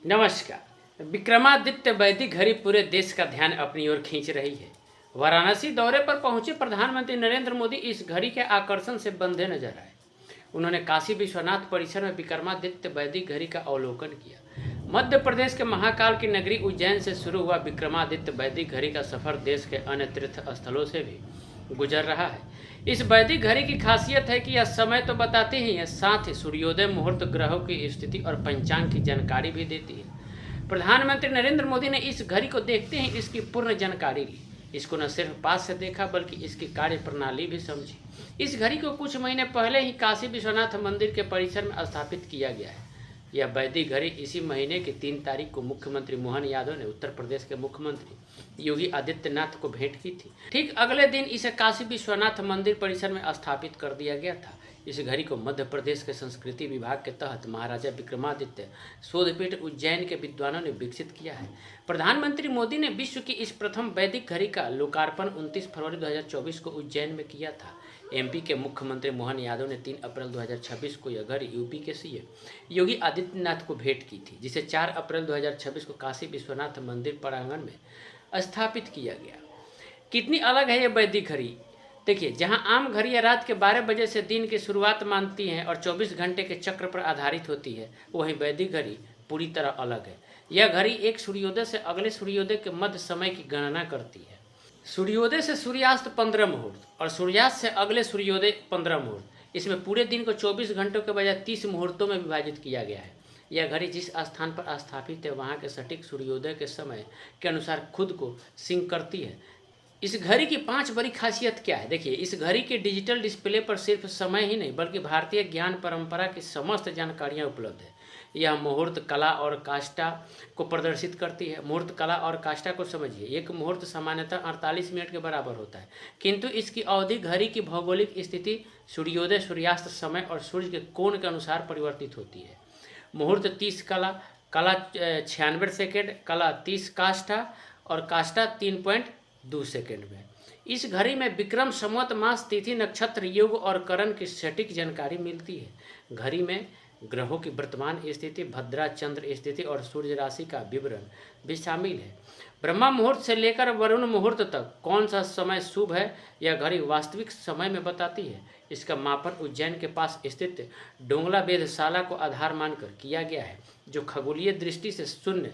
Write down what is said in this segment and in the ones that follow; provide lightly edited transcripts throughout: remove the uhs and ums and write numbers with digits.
नमस्कार। विक्रमादित्य वैदिक घड़ी पूरे देश का ध्यान अपनी ओर खींच रही है। वाराणसी दौरे पर पहुंचे प्रधानमंत्री नरेंद्र मोदी इस घड़ी के आकर्षण से बंधे नजर आए। उन्होंने काशी विश्वनाथ परिसर में विक्रमादित्य वैदिक घड़ी का अवलोकन किया। मध्य प्रदेश के महाकाल की नगरी उज्जैन से शुरू हुआ विक्रमादित्य वैदिक घड़ी का सफर देश के अन्य तीर्थ स्थलों से भी गुजर रहा है। इस वैदिक घड़ी की खासियत है कि यह समय तो बताती ही है, साथ ही सूर्योदय, मुहूर्त, ग्रहों की स्थिति और पंचांग की जानकारी भी देती है। प्रधानमंत्री नरेंद्र मोदी ने इस घड़ी को देखते ही इसकी पूर्ण जानकारी ली। इसको न सिर्फ पास से देखा बल्कि इसकी कार्य प्रणाली भी समझी। इस घड़ी को कुछ महीने पहले ही काशी विश्वनाथ मंदिर के परिसर में स्थापित किया गया है। यह वैदिक घड़ी इसी महीने की 3 तारीख को मुख्यमंत्री मोहन यादव ने उत्तर प्रदेश के मुख्यमंत्री योगी आदित्यनाथ को भेंट की थी। ठीक अगले दिन इसे काशी विश्वनाथ मंदिर परिसर में स्थापित कर दिया गया था। इस घड़ी को मध्य प्रदेश के संस्कृति विभाग के तहत महाराजा विक्रमादित्य शोधपीठ उज्जैन के विद्वानों ने विकसित किया है। प्रधानमंत्री मोदी ने विश्व की इस प्रथम वैदिक घड़ी का लोकार्पण 29 फरवरी 2024 को उज्जैन में किया था। एमपी के मुख्यमंत्री मोहन यादव ने 3 अप्रैल 2026 को यह घड़ी यूपी के सीएम योगी आदित्यनाथ को भेंट की थी, जिसे 4 अप्रैल 2026 को काशी विश्वनाथ मंदिर प्रांगण में स्थापित किया गया। कितनी अलग है ये वैदिक घड़ी। देखिए, जहां आम घड़ियां रात के 12 बजे से दिन की शुरुआत मानती हैं और 24 घंटे के चक्र पर आधारित होती है, वहीं वैदिक घड़ी पूरी तरह अलग है। यह घड़ी एक सूर्योदय से अगले सूर्योदय के मध्य समय की गणना करती है। सूर्योदय से सूर्यास्त 15 मुहूर्त और सूर्यास्त से अगले सूर्योदय 15 मुहूर्त। इसमें पूरे दिन को 24 घंटों के बजाय 30 मुहूर्तों में विभाजित किया गया है। यह घड़ी जिस स्थान पर स्थापित है वहाँ के सटीक सूर्योदय के समय के अनुसार खुद को सिंक करती है। इस घड़ी की 5 बड़ी खासियत क्या है। देखिए, इस घड़ी के डिजिटल डिस्प्ले पर सिर्फ समय ही नहीं बल्कि भारतीय ज्ञान परंपरा की समस्त जानकारियाँ उपलब्ध है। यह मुहूर्त, कला और काष्ठा को प्रदर्शित करती है। मुहूर्त, कला और काष्ठा को समझिए। एक मुहूर्त सामान्यतः 48 मिनट के बराबर होता है, किंतु इसकी अवधि घड़ी की भौगोलिक स्थिति, सूर्योदय, सूर्यास्त समय और सूर्य के कोण के अनुसार परिवर्तित होती है। मुहूर्त 30 कला, कला 96 सेकेंड, कला 30 काष्ठा और काष्ठा 3.2 सेकेंड में। इस घड़ी में विक्रम, संवत, मास, तिथि, नक्षत्र, योग और करण की सटीक जानकारी मिलती है। घड़ी में ग्रहों की वर्तमान स्थिति, भद्रा चंद्र स्थिति और सूर्य राशि का विवरण भी शामिल है। ब्रह्मा मुहूर्त से लेकर वरुण मुहूर्त तक कौन सा समय शुभ है, यह घड़ी वास्तविक समय में बताती है। इसका मापन उज्जैन के पास स्थित डोंगला वेधशाला को आधार मानकर किया गया है, जो खगोलीय दृष्टि से शून्य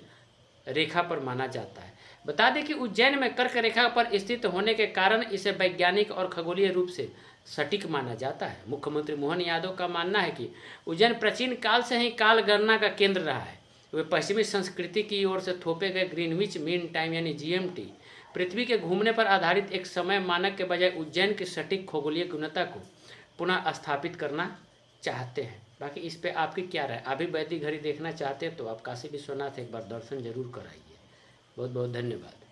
रेखा पर माना जाता है। बता दें कि उज्जैन में कर्क रेखा पर स्थित होने के कारण इसे वैज्ञानिक और खगोलीय रूप से सटीक माना जाता है। मुख्यमंत्री मोहन यादव का मानना है कि उज्जैन प्राचीन काल से ही काल गणना का केंद्र रहा है। वे पश्चिमी संस्कृति की ओर से थोपे गए ग्रीनविच मीन टाइम यानी जीएमटी, पृथ्वी के घूमने पर आधारित एक समय मानक के बजाय उज्जैन की सटीक खगोलीय गुणता को पुनः स्थापित करना चाहते हैं। बाकी इस पे आपकी क्या राय। अभी वैदिक घड़ी देखना चाहते हैं तो आप काशी विश्वनाथ एक बार दर्शन जरूर कराइए। बहुत बहुत धन्यवाद।